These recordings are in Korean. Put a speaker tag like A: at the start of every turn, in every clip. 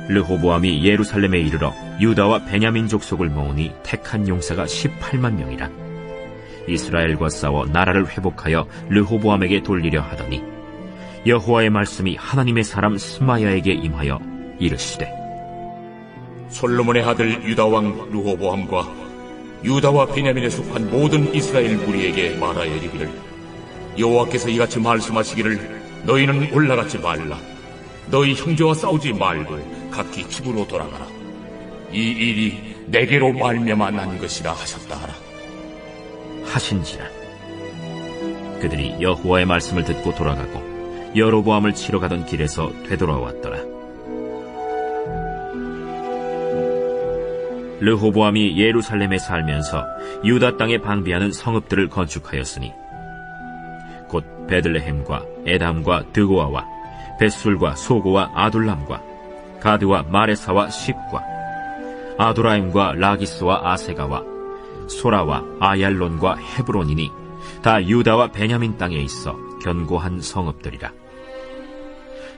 A: 르호보암이 예루살렘에 이르러 유다와 베냐민 족속을 모으니 택한 용사가 18만 명이라. 이스라엘과 싸워 나라를 회복하여 르호보암에게 돌리려 하더니 여호와의 말씀이 하나님의 사람 스마야에게 임하여 이르시되,
B: 솔로몬의 아들 유다왕 르호보암과 유다와 베냐민에 속한 모든 이스라엘 무리에게 말하여 이르기를, 여호와께서 이같이 말씀하시기를, 너희는 올라가지 말라. 너희 형제와 싸우지 말고 각기 집으로 돌아가라. 이 일이 내게로 말미암아 난 것이라 하셨다 하라.
A: 하신지라. 그들이 여호와의 말씀을 듣고 돌아가고 여로보암을 치러 가던 길에서 되돌아왔더라. 르호보암이 예루살렘에 살면서 유다 땅에 방비하는 성읍들을 건축하였으니 곧 베들레헴과 에담과 드고아와 벳술과 소고와 아둘람과 가드와 마레사와 십과 아도라임과 라기스와 아세가와 소라와 아얄론과 헤브론이니 다 유다와 베냐민 땅에 있어 견고한 성읍들이라.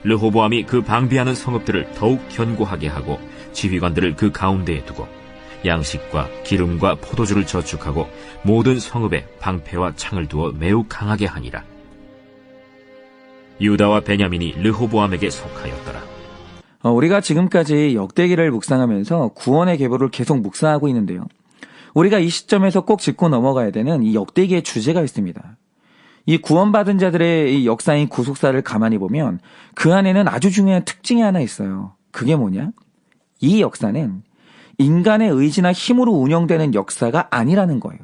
A: 르호보암이 그 방비하는 성읍들을 더욱 견고하게 하고 지휘관들을 그 가운데에 두고 양식과 기름과 포도주를 저축하고 모든 성읍에 방패와 창을 두어 매우 강하게 하니라. 유다와 베냐민이 르호보암에게 속하였더라.
C: 우리가 지금까지 역대기를 묵상하면서 구원의 계보를 계속 묵상하고 있는데요. 우리가 이 시점에서 꼭 짚고 넘어가야 되는 이 역대기의 주제가 있습니다. 이 구원받은 자들의 이 역사인 구속사를 가만히 보면 그 안에는 아주 중요한 특징이 하나 있어요. 그게 뭐냐? 이 역사는 인간의 의지나 힘으로 운영되는 역사가 아니라는 거예요.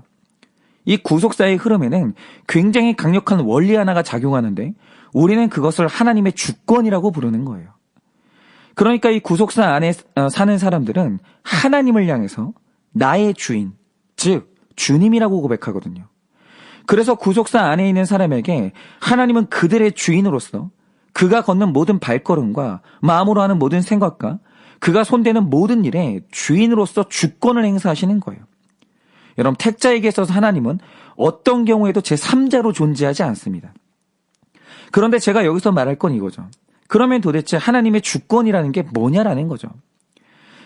C: 이 구속사의 흐름에는 굉장히 강력한 원리 하나가 작용하는데 우리는 그것을 하나님의 주권이라고 부르는 거예요. 그러니까 이 구속사 안에 사는 사람들은 하나님을 향해서 나의 주인, 즉 주님이라고 고백하거든요. 그래서 구속사 안에 있는 사람에게 하나님은 그들의 주인으로서 그가 걷는 모든 발걸음과 마음으로 하는 모든 생각과 그가 손대는 모든 일에 주인으로서 주권을 행사하시는 거예요. 여러분, 택자에게 있어서 하나님은 어떤 경우에도 제3자로 존재하지 않습니다. 그런데 제가 여기서 말할 건 이거죠. 그러면 도대체 하나님의 주권이라는 게 뭐냐라는 거죠.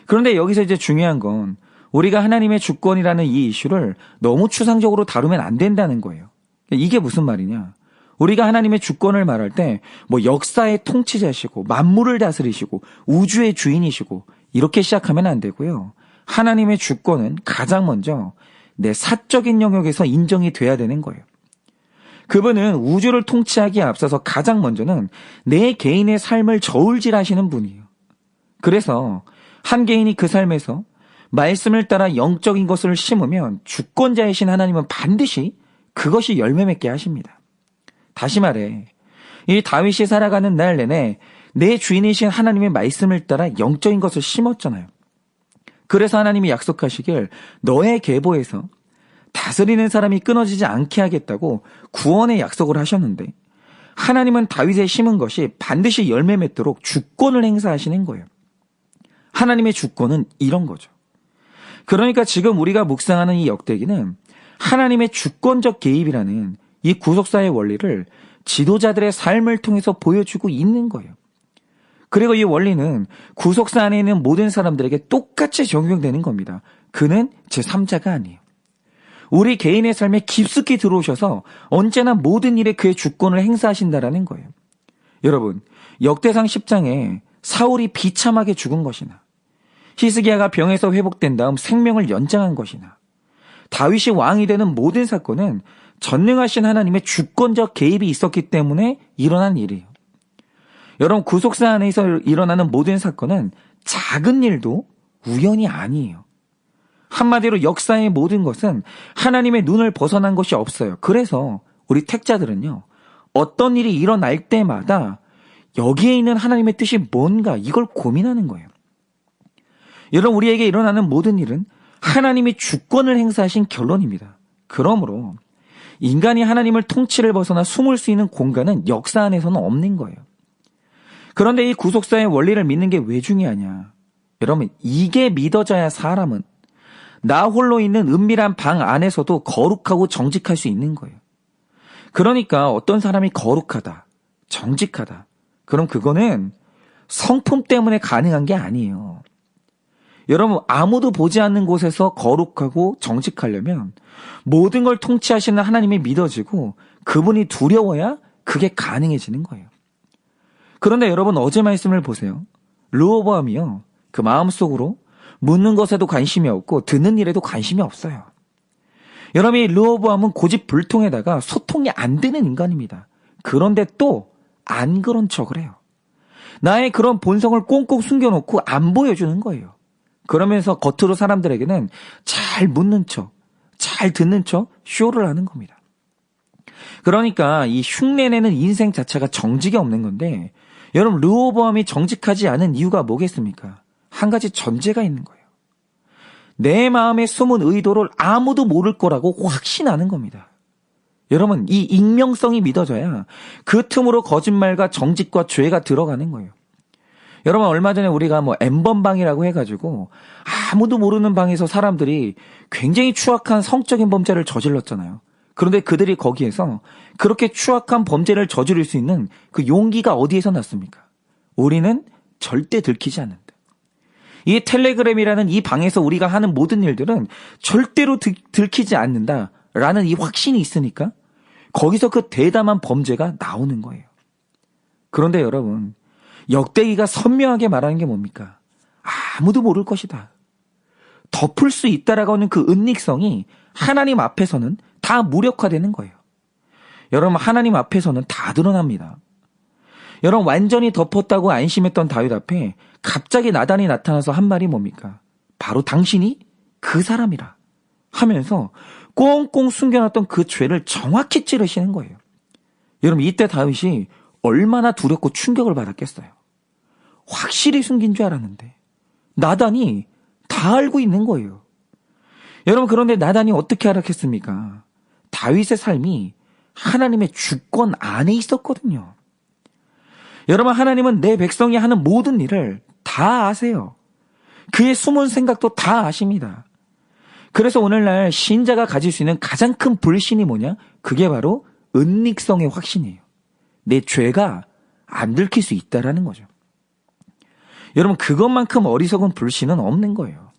C: 그런데 여기서 이제 중요한 건 우리가 하나님의 주권이라는 이 이슈를 너무 추상적으로 다루면 안 된다는 거예요. 이게 무슨 말이냐? 우리가 하나님의 주권을 말할 때 뭐 역사의 통치자시고 만물을 다스리시고 우주의 주인이시고 이렇게 시작하면 안 되고요. 하나님의 주권은 가장 먼저 내 사적인 영역에서 인정이 돼야 되는 거예요. 그분은 우주를 통치하기에 앞서서 가장 먼저는 내 개인의 삶을 저울질하시는 분이에요. 그래서 한 개인이 그 삶에서 말씀을 따라 영적인 것을 심으면 주권자이신 하나님은 반드시 그것이 열매 맺게 하십니다. 다시 말해, 이 다윗이 살아가는 날 내내 내 주인이신 하나님의 말씀을 따라 영적인 것을 심었잖아요. 그래서 하나님이 약속하시길 너의 계보에서 다스리는 사람이 끊어지지 않게 하겠다고 구원의 약속을 하셨는데 하나님은 다윗에 심은 것이 반드시 열매 맺도록 주권을 행사하시는 거예요. 하나님의 주권은 이런 거죠. 그러니까 지금 우리가 묵상하는 이 역대기는 하나님의 주권적 개입이라는 이 구속사의 원리를 지도자들의 삶을 통해서 보여주고 있는 거예요. 그리고 이 원리는 구속사 안에 있는 모든 사람들에게 똑같이 적용되는 겁니다. 그는 제3자가 아니에요. 우리 개인의 삶에 깊숙이 들어오셔서 언제나 모든 일에 그의 주권을 행사하신다라는 거예요. 여러분, 역대상 10장에 사울이 비참하게 죽은 것이나 히스기야가 병에서 회복된 다음 생명을 연장한 것이나 다윗이 왕이 되는 모든 사건은 전능하신 하나님의 주권적 개입이 있었기 때문에 일어난 일이에요. 여러분, 구속사 안에서 일어나는 모든 사건은 작은 일도 우연이 아니에요. 한마디로 역사의 모든 것은 하나님의 눈을 벗어난 것이 없어요. 그래서 우리 택자들은요, 어떤 일이 일어날 때마다 여기에 있는 하나님의 뜻이 뭔가 이걸 고민하는 거예요. 여러분, 우리에게 일어나는 모든 일은 하나님이 주권을 행사하신 결론입니다. 그러므로 인간이 하나님을 통치를 벗어나 숨을 수 있는 공간은 역사 안에서는 없는 거예요. 그런데 이 구속사의 원리를 믿는 게 왜 중요하냐? 여러분, 이게 믿어져야 사람은 나 홀로 있는 은밀한 방 안에서도 거룩하고 정직할 수 있는 거예요. 그러니까 어떤 사람이 거룩하다, 정직하다, 그럼 그거는 성품 때문에 가능한 게 아니에요. 여러분, 아무도 보지 않는 곳에서 거룩하고 정직하려면 모든 걸 통치하시는 하나님이 믿어지고 그분이 두려워야 그게 가능해지는 거예요. 그런데 여러분, 어제 말씀을 보세요. 르호보암이요, 그 마음속으로 묻는 것에도 관심이 없고 듣는 일에도 관심이 없어요. 여러분, 이 르호보암은 고집불통에다가 소통이 안 되는 인간입니다. 그런데 또 안 그런 척을 해요. 나의 그런 본성을 꽁꽁 숨겨놓고 안 보여주는 거예요. 그러면서 겉으로 사람들에게는 잘 묻는 척, 잘 듣는 척 쇼를 하는 겁니다. 그러니까 이 흉내내는 인생 자체가 정직이 없는 건데, 여러분, 르호보암이 정직하지 않은 이유가 뭐겠습니까? 한 가지 전제가 있는 거예요. 내 마음의 숨은 의도를 아무도 모를 거라고 확신하는 겁니다. 여러분, 이 익명성이 믿어져야 그 틈으로 거짓말과 정직과 죄가 들어가는 거예요. 여러분, 얼마 전에 우리가 N번방이라고 해가지고 아무도 모르는 방에서 사람들이 굉장히 추악한 성적인 범죄를 저질렀잖아요. 그런데 그들이 거기에서 그렇게 추악한 범죄를 저지를 수 있는 그 용기가 어디에서 났습니까? 우리는 절대 들키지 않는다. 이 텔레그램이라는 이 방에서 우리가 하는 모든 일들은 절대로 들키지 않는다라는 이 확신이 있으니까 거기서 그 대담한 범죄가 나오는 거예요. 그런데 여러분, 역대기가 선명하게 말하는 게 뭡니까? 아무도 모를 것이다. 덮을 수 있다라고 하는 그 은닉성이 하나님 앞에서는 다 무력화되는 거예요. 여러분, 하나님 앞에서는 다 드러납니다. 여러분, 완전히 덮었다고 안심했던 다윗 앞에 갑자기 나단이 나타나서 한 말이 뭡니까? 바로 당신이 그 사람이라 하면서 꽁꽁 숨겨놨던 그 죄를 정확히 찌르시는 거예요. 여러분, 이때 다윗이 얼마나 두렵고 충격을 받았겠어요. 확실히 숨긴 줄 알았는데 나단이 다 알고 있는 거예요. 여러분, 그런데 나단이 어떻게 알았겠습니까? 다윗의 삶이 하나님의 주권 안에 있었거든요. 여러분, 하나님은 내 백성이 하는 모든 일을 다 아세요. 그의 숨은 생각도 다 아십니다. 그래서 오늘날 신자가 가질 수 있는 가장 큰 불신이 뭐냐? 그게 바로 은닉성의 확신이에요. 내 죄가 안 들킬 수 있다라는 거죠. 여러분, 그것만큼 어리석은 불신은 없는 거예요.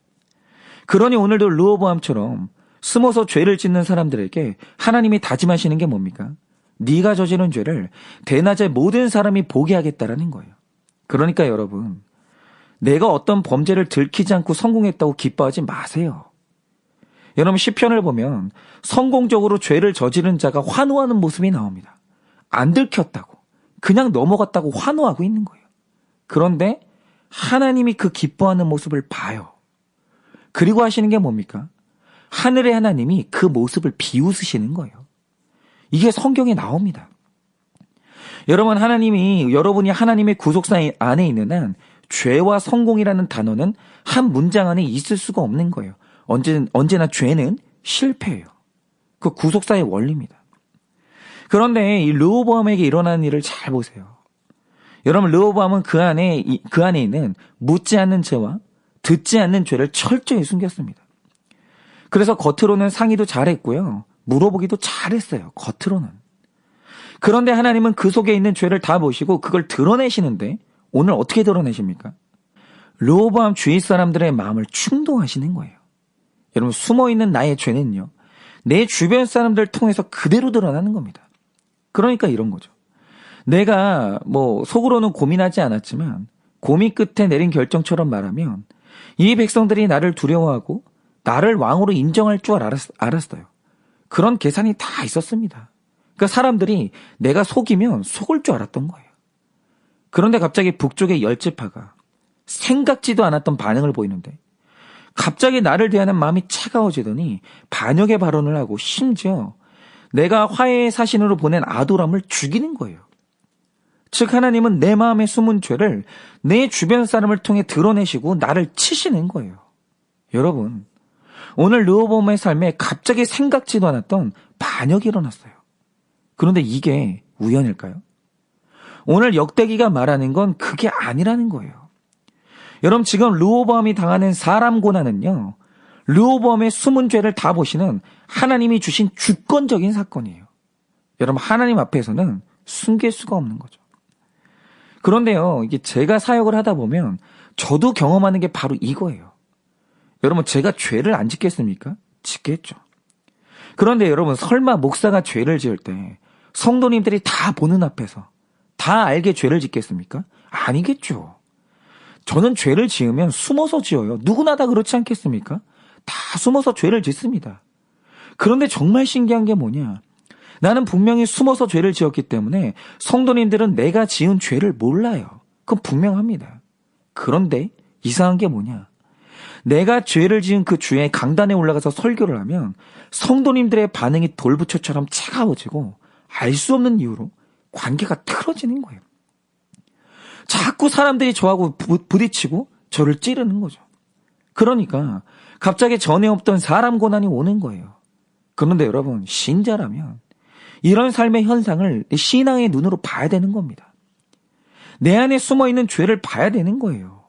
C: 그러니 오늘도 르호보암처럼 숨어서 죄를 짓는 사람들에게 하나님이 다짐하시는 게 뭡니까? 네가 저지른 죄를 대낮에 모든 사람이 보게 하겠다라는 거예요. 그러니까 여러분, 내가 어떤 범죄를 들키지 않고 성공했다고 기뻐하지 마세요. 여러분, 시편을 보면 성공적으로 죄를 저지른 자가 환호하는 모습이 나옵니다. 안 들켰다고, 그냥 넘어갔다고 환호하고 있는 거예요. 그런데 하나님이 그 기뻐하는 모습을 봐요. 그리고 하시는 게 뭡니까? 하늘의 하나님이 그 모습을 비웃으시는 거예요. 이게 성경에 나옵니다. 여러분이 하나님의 구속사 안에 있는 한 죄와 성공이라는 단어는 한 문장 안에 있을 수가 없는 거예요. 언제나 죄는 실패예요. 그 구속사의 원리입니다. 그런데 이 르호보암에게 일어나는 일을 잘 보세요. 여러분, 르호보암은 그 안에 있는 묻지 않는 죄와 듣지 않는 죄를 철저히 숨겼습니다. 그래서 겉으로는 상의도 잘했고요. 물어보기도 잘했어요. 겉으로는. 그런데 하나님은 그 속에 있는 죄를 다 보시고 그걸 드러내시는데 오늘 어떻게 드러내십니까? 르호보암 주위 사람들의 마음을 충동하시는 거예요. 여러분, 숨어있는 나의 죄는요, 내 주변 사람들을 통해서 그대로 드러나는 겁니다. 그러니까 이런 거죠. 내가 속으로는 고민하지 않았지만 고민 끝에 내린 결정처럼 말하면 이 백성들이 나를 두려워하고 나를 왕으로 인정할 줄 알았어요. 그런 계산이 다 있었습니다. 그러니까 사람들이 내가 속이면 속을 줄 알았던 거예요. 그런데 갑자기 북쪽의 열지파가 생각지도 않았던 반응을 보이는데 갑자기 나를 대하는 마음이 차가워지더니 반역의 발언을 하고 심지어 내가 화해의 사신으로 보낸 아도람을 죽이는 거예요. 즉, 하나님은 내 마음에 숨은 죄를 내 주변 사람을 통해 드러내시고 나를 치시는 거예요. 여러분, 오늘 르호보암의 삶에 갑자기 생각지도 않았던 반역이 일어났어요. 그런데 이게 우연일까요? 오늘 역대기가 말하는 건 그게 아니라는 거예요. 여러분, 지금 르호보암이 당하는 사람 고난은요, 르호보암의 숨은 죄를 다 보시는 하나님이 주신 주권적인 사건이에요. 여러분, 하나님 앞에서는 숨길 수가 없는 거죠. 그런데요, 이게 제가 사역을 하다 보면 저도 경험하는 게 바로 이거예요. 여러분, 제가 죄를 안 짓겠습니까? 짓겠죠. 그런데 여러분, 설마 목사가 죄를 지을 때 성도님들이 다 보는 앞에서 다 알게 죄를 짓겠습니까? 아니겠죠. 저는 죄를 지으면 숨어서 지어요. 누구나 다 그렇지 않겠습니까? 다 숨어서 죄를 짓습니다. 그런데 정말 신기한 게 뭐냐? 나는 분명히 숨어서 죄를 지었기 때문에 성도님들은 내가 지은 죄를 몰라요. 그건 분명합니다. 그런데 이상한 게 뭐냐? 내가 죄를 지은 그 주에 강단에 올라가서 설교를 하면 성도님들의 반응이 돌부처처럼 차가워지고 알 수 없는 이유로 관계가 틀어지는 거예요. 자꾸 사람들이 저하고 부딪히고 저를 찌르는 거죠. 그러니까 갑자기 전에 없던 사람 고난이 오는 거예요. 그런데 여러분, 신자라면 이런 삶의 현상을 신앙의 눈으로 봐야 되는 겁니다. 내 안에 숨어있는 죄를 봐야 되는 거예요.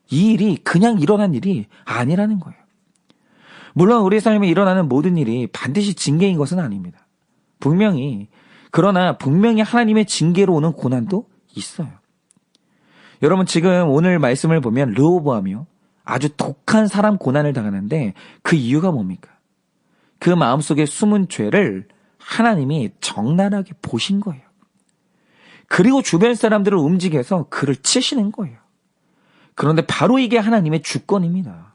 C: 이 일이 그냥 일어난 일이 아니라는 거예요. 물론 우리 삶에 일어나는 모든 일이 반드시 징계인 것은 아닙니다. 그러나 분명히 하나님의 징계로 오는 고난도 있어요. 여러분, 지금 오늘 말씀을 보면 르호보암이요, 아주 독한 사람 고난을 당하는데 그 이유가 뭡니까? 그 마음속에 숨은 죄를 하나님이 적나라하게 보신 거예요. 그리고 주변 사람들을 움직여서 그를 치시는 거예요. 그런데 바로 이게 하나님의 주권입니다.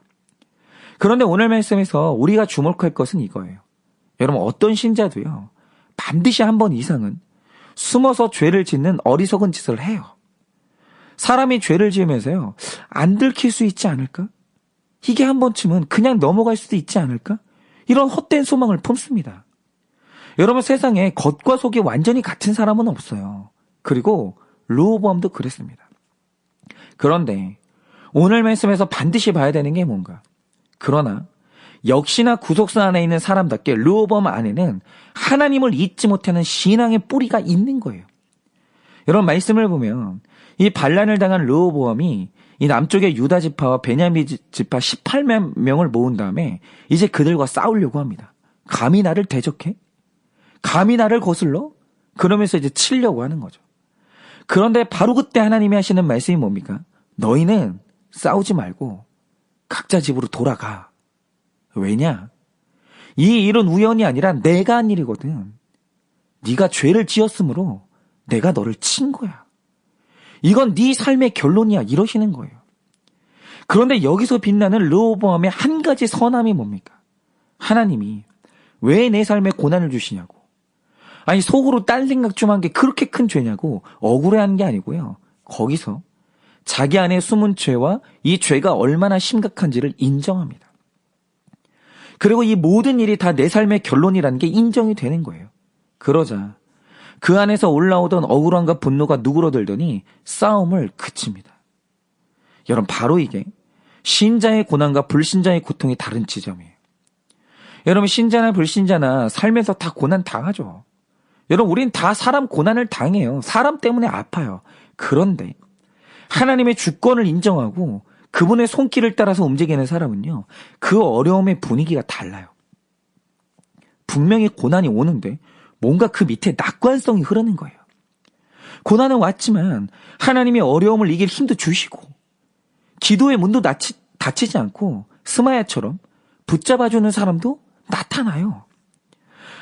C: 그런데 오늘 말씀에서 우리가 주목할 것은 이거예요. 여러분, 어떤 신자도요, 반드시 한 번 이상은 숨어서 죄를 짓는 어리석은 짓을 해요. 사람이 죄를 지으면서요, 안 들킬 수 있지 않을까? 이게 한 번쯤은 그냥 넘어갈 수도 있지 않을까? 이런 헛된 소망을 품습니다. 여러분, 세상에 겉과 속이 완전히 같은 사람은 없어요. 그리고 르호보암도 그랬습니다. 그런데 오늘 말씀에서 반드시 봐야 되는 게 뭔가? 그러나 역시나 구속사 안에 있는 사람답게 르호보암 안에는 하나님을 잊지 못하는 신앙의 뿌리가 있는 거예요. 여러분, 말씀을 보면 이 반란을 당한 르호보암이 이 남쪽의 유다 지파와 베냐민 지파 18명을 모은 다음에 이제 그들과 싸우려고 합니다. 감히 나를 대적해? 감히 나를 거슬러? 그러면서 이제 치려고 하는 거죠. 그런데 바로 그때 하나님이 하시는 말씀이 뭡니까? 너희는 싸우지 말고 각자 집으로 돌아가. 왜냐? 이 일은 우연이 아니라 내가 한 일이거든. 네가 죄를 지었으므로 내가 너를 친 거야. 이건 네 삶의 결론이야. 이러시는 거예요. 그런데 여기서 빛나는 르호보암의 한 가지 선함이 뭡니까? 하나님이 왜 내 삶에 고난을 주시냐고. 아니, 속으로 딴 생각 좀 한 게 그렇게 큰 죄냐고 억울해하는 게 아니고요. 거기서 자기 안에 숨은 죄와 이 죄가 얼마나 심각한지를 인정합니다. 그리고 이 모든 일이 다 내 삶의 결론이라는 게 인정이 되는 거예요. 그러자 그 안에서 올라오던 억울함과 분노가 누그러들더니 싸움을 그칩니다. 여러분, 바로 이게 신자의 고난과 불신자의 고통이 다른 지점이에요. 여러분, 신자나 불신자나 삶에서 다 고난 당하죠. 여러분, 우린 다 사람 고난을 당해요. 사람 때문에 아파요. 그런데 하나님의 주권을 인정하고 그분의 손길을 따라서 움직이는 사람은요, 그 어려움의 분위기가 달라요. 분명히 고난이 오는데 뭔가 그 밑에 낙관성이 흐르는 거예요. 고난은 왔지만 하나님의 어려움을 이길 힘도 주시고 기도의 문도 닫히지 않고 스마야처럼 붙잡아주는 사람도 나타나요.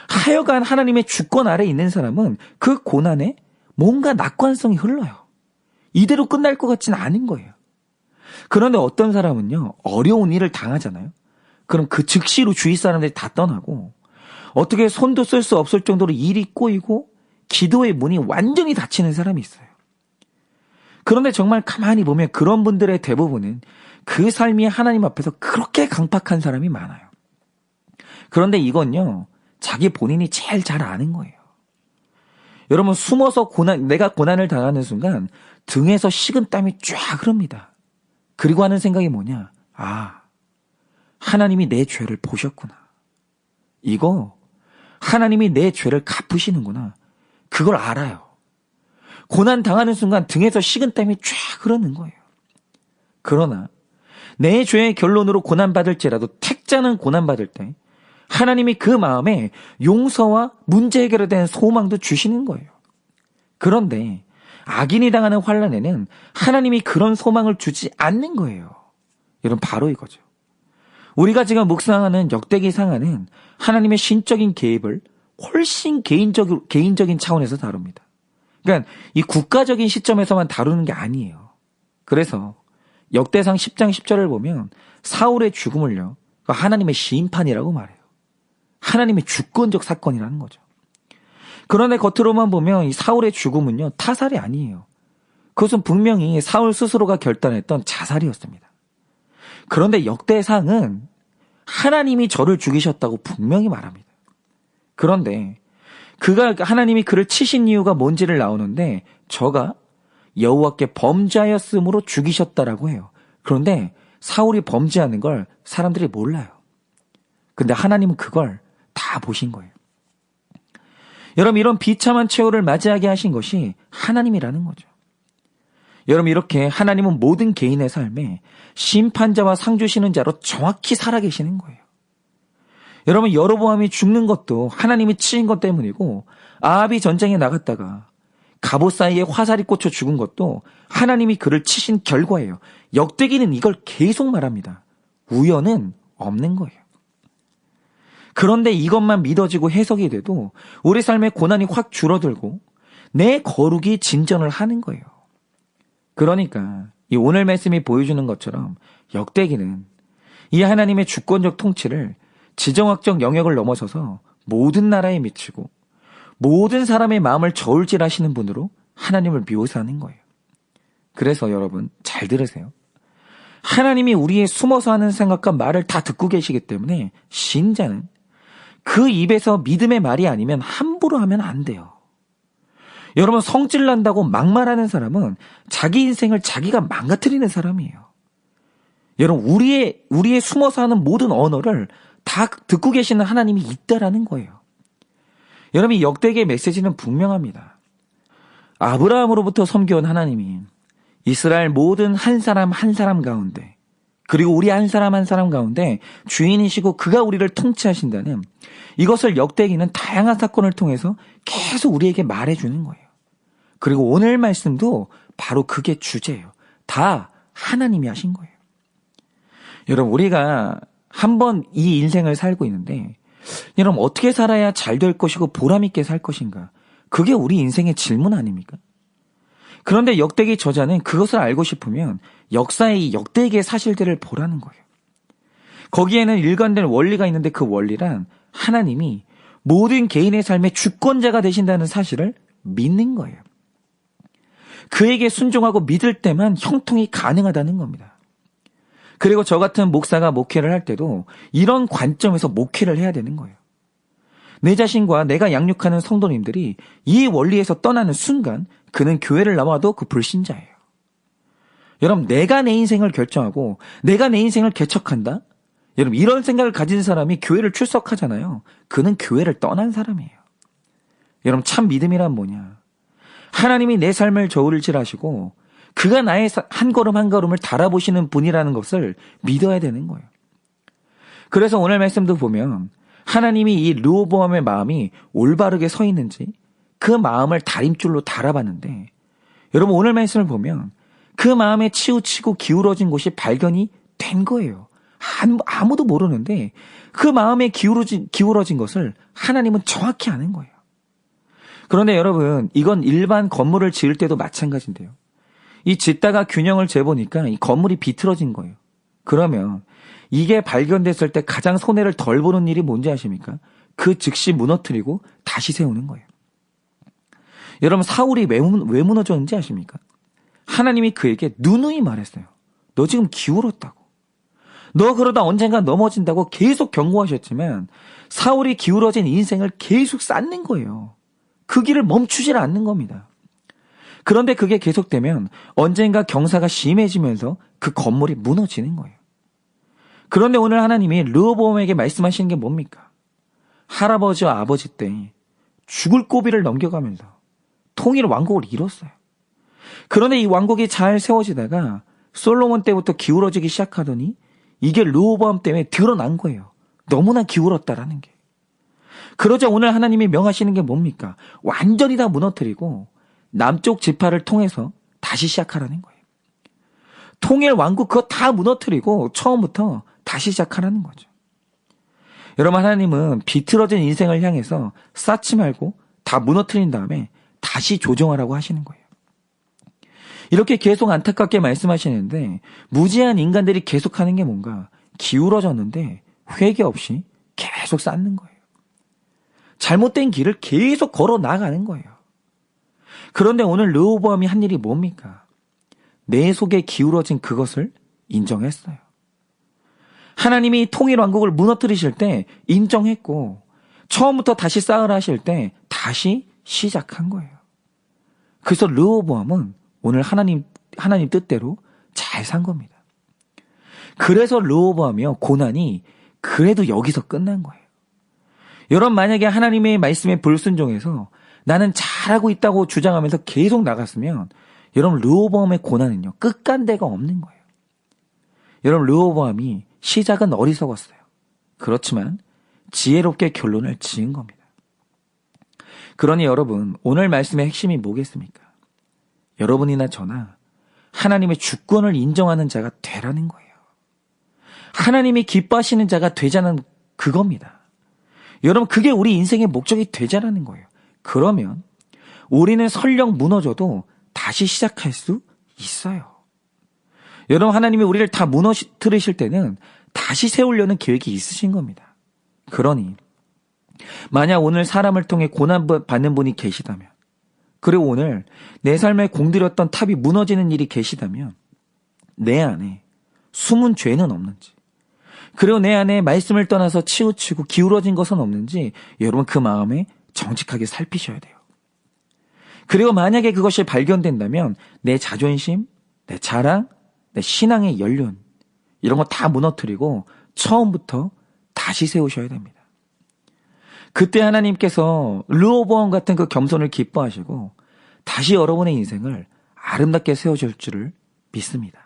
C: 하여간 하나님의 주권 아래 있는 사람은 그 고난에 뭔가 낙관성이 흘러요. 이대로 끝날 것 같지는 않은 거예요. 그런데 어떤 사람은요, 어려운 일을 당하잖아요. 그럼 그 즉시로 주위 사람들이 다 떠나고 어떻게 손도 쓸 수 없을 정도로 일이 꼬이고 기도의 문이 완전히 닫히는 사람이 있어요. 그런데 정말 가만히 보면 그런 분들의 대부분은 그 삶이 하나님 앞에서 그렇게 강팍한 사람이 많아요. 그런데 이건요, 자기 본인이 제일 잘 아는 거예요. 여러분, 숨어서 내가 고난을 당하는 순간 등에서 식은땀이 쫙 흐릅니다. 그리고 하는 생각이 뭐냐? 아, 하나님이 내 죄를 보셨구나. 이거 하나님이 내 죄를 갚으시는구나. 그걸 알아요. 고난 당하는 순간 등에서 식은땀이 쫙 흐르는 거예요. 그러나 내 죄의 결론으로 고난받을지라도 택자는 고난받을 때 하나님이 그 마음에 용서와 문제 해결에 대한 소망도 주시는 거예요. 그런데 악인이 당하는 환난에는 하나님이 그런 소망을 주지 않는 거예요. 여러분, 바로 이거죠. 우리가 지금 묵상하는 역대기 상하는 하나님의 신적인 개입을 훨씬 개인적인 차원에서 다룹니다. 그러니까 이 국가적인 시점에서만 다루는 게 아니에요. 그래서 역대상 10장 10절을 보면 사울의 죽음을요, 하나님의 심판이라고 말해요. 하나님의 주권적 사건이라는 거죠. 그런데 겉으로만 보면 이 사울의 죽음은요, 타살이 아니에요. 그것은 분명히 사울 스스로가 결단했던 자살이었습니다. 그런데 역대상은 하나님이 저를 죽이셨다고 분명히 말합니다. 그런데 하나님이 그를 치신 이유가 뭔지를 나오는데 저가 여호와께 범죄하였으므로 죽이셨다라고 해요. 그런데 사울이 범죄하는 걸 사람들이 몰라요. 근데 하나님은 그걸 다 보신 거예요. 여러분, 이런 비참한 최후를 맞이하게 하신 것이 하나님이라는 거죠. 여러분, 이렇게 하나님은 모든 개인의 삶에 심판자와 상 주시는 자로 정확히 살아계시는 거예요. 여러분, 여로보암이 죽는 것도 하나님이 치신 것 때문이고, 아합이 전쟁에 나갔다가 갑옷 사이에 화살이 꽂혀 죽은 것도 하나님이 그를 치신 결과예요. 역대기는 이걸 계속 말합니다. 우연은 없는 거예요. 그런데 이것만 믿어지고 해석이 돼도 우리 삶의 고난이 확 줄어들고 내 거룩이 진전을 하는 거예요. 그러니까 이 오늘 말씀이 보여주는 것처럼 역대기는 이 하나님의 주권적 통치를 지정학적 영역을 넘어서서 모든 나라에 미치고 모든 사람의 마음을 저울질하시는 분으로 하나님을 묘사하는 거예요. 그래서 여러분 잘 들으세요. 하나님이 우리의 숨어서 하는 생각과 말을 다 듣고 계시기 때문에 신자는 그 입에서 믿음의 말이 아니면 함부로 하면 안 돼요. 여러분, 성질 난다고 막말하는 사람은 자기 인생을 자기가 망가뜨리는 사람이에요. 여러분, 우리의 숨어서 하는 모든 언어를 다 듣고 계시는 하나님이 있다라는 거예요. 여러분, 이 역대기의 메시지는 분명합니다. 아브라함으로부터 섬겨온 하나님이 이스라엘 모든 한 사람 한 사람 가운데, 그리고 우리 한 사람 한 사람 가운데 주인이시고 그가 우리를 통치하신다는 이것을 역대기는 다양한 사건을 통해서 계속 우리에게 말해주는 거예요. 그리고 오늘 말씀도 바로 그게 주제예요. 다 하나님이 하신 거예요. 여러분, 우리가 한번 이 인생을 살고 있는데 여러분, 어떻게 살아야 잘 될 것이고 보람 있게 살 것인가? 그게 우리 인생의 질문 아닙니까? 그런데 역대기 저자는 그것을 알고 싶으면 역사의 이 역대기의 사실들을 보라는 거예요. 거기에는 일관된 원리가 있는데 그 원리란 하나님이 모든 개인의 삶의 주권자가 되신다는 사실을 믿는 거예요. 그에게 순종하고 믿을 때만 형통이 가능하다는 겁니다. 그리고 저 같은 목사가 목회를 할 때도 이런 관점에서 목회를 해야 되는 거예요. 내 자신과 내가 양육하는 성도님들이 이 원리에서 떠나는 순간 그는 교회를 나와도 그 불신자예요. 여러분, 내가 내 인생을 결정하고 내가 내 인생을 개척한다? 여러분, 이런 생각을 가진 사람이 교회를 출석하잖아요. 그는 교회를 떠난 사람이에요. 여러분, 참 믿음이란 뭐냐? 하나님이 내 삶을 저울질하시고 그가 나의 한 걸음 한 걸음을 달아보시는 분이라는 것을 믿어야 되는 거예요. 그래서 오늘 말씀도 보면 하나님이 이 르호보암의 마음이 올바르게 서 있는지 그 마음을 다림줄로 달아봤는데, 여러분 오늘 말씀을 보면 그 마음에 치우치고 기울어진 곳이 발견이 된 거예요. 아무도 모르는데 그 마음에 기울어진 것을 하나님은 정확히 아는 거예요. 그런데 여러분, 이건 일반 건물을 지을 때도 마찬가지인데요. 이 짓다가 균형을 재보니까 이 건물이 비틀어진 거예요. 그러면 이게 발견됐을 때 가장 손해를 덜 보는 일이 뭔지 아십니까? 그 즉시 무너뜨리고 다시 세우는 거예요. 여러분, 사울이 왜 무너졌는지 아십니까? 하나님이 그에게 누누이 말했어요. 너 지금 기울었다고. 너 그러다 언젠가 넘어진다고 계속 경고하셨지만 사울이 기울어진 인생을 계속 쌓는 거예요. 그 길을 멈추질 않는 겁니다. 그런데 그게 계속되면 언젠가 경사가 심해지면서 그 건물이 무너지는 거예요. 그런데 오늘 하나님이 르호보암에게 말씀하시는 게 뭡니까? 할아버지와 아버지 때 죽을 고비를 넘겨가면서 통일 왕국을 이뤘어요. 그런데 이 왕국이 잘 세워지다가 솔로몬 때부터 기울어지기 시작하더니 이게 르호보암 때문에 드러난 거예요. 너무나 기울었다라는 게. 그러자 오늘 하나님이 명하시는 게 뭡니까? 완전히 다 무너뜨리고 남쪽 지파를 통해서 다시 시작하라는 거예요. 통일 왕국 그거 다 무너뜨리고 처음부터 다시 시작하라는 거죠. 여러분, 하나님은 비틀어진 인생을 향해서 쌓지 말고 다 무너뜨린 다음에 다시 조정하라고 하시는 거예요. 이렇게 계속 안타깝게 말씀하시는데 무지한 인간들이 계속하는 게 뭔가 기울어졌는데 회개 없이 계속 쌓는 거예요. 잘못된 길을 계속 걸어 나가는 거예요. 그런데 오늘 르호보암이 한 일이 뭡니까? 내 속에 기울어진 그것을 인정했어요. 하나님이 통일왕국을 무너뜨리실 때 인정했고 처음부터 다시 쌓으라 하실 때 다시 시작한 거예요. 그래서 르호보암은 오늘 하나님 뜻대로 잘 산 겁니다. 그래서 르호보암이요, 고난이 그래도 여기서 끝난 거예요. 여러분, 만약에 하나님의 말씀에 불순종해서 나는 잘하고 있다고 주장하면서 계속 나갔으면 여러분, 르호보암의 고난은요, 끝간데가 없는 거예요. 여러분, 르호보암이 시작은 어리석었어요. 그렇지만 지혜롭게 결론을 지은 겁니다. 그러니 여러분, 오늘 말씀의 핵심이 뭐겠습니까? 여러분이나 저나 하나님의 주권을 인정하는 자가 되라는 거예요. 하나님이 기뻐하시는 자가 되자는 그겁니다. 여러분, 그게 우리 인생의 목적이 되자라는 거예요. 그러면 우리는 설령 무너져도 다시 시작할 수 있어요. 여러분, 하나님이 우리를 다 무너뜨리실 때는 다시 세우려는 계획이 있으신 겁니다. 그러니 만약 오늘 사람을 통해 고난받는 분이 계시다면, 그리고 오늘 내 삶에 공들였던 탑이 무너지는 일이 계시다면 내 안에 숨은 죄는 없는지, 그리고 내 안에 말씀을 떠나서 치우치고 기울어진 것은 없는지 여러분 그 마음에 정직하게 살피셔야 돼요. 그리고 만약에 그것이 발견된다면 내 자존심, 내 자랑, 내 신앙의 연륜 이런 거 다 무너뜨리고 처음부터 다시 세우셔야 됩니다. 그때 하나님께서 르호보암 같은 그 겸손을 기뻐하시고 다시 여러분의 인생을 아름답게 세워줄 줄을 믿습니다.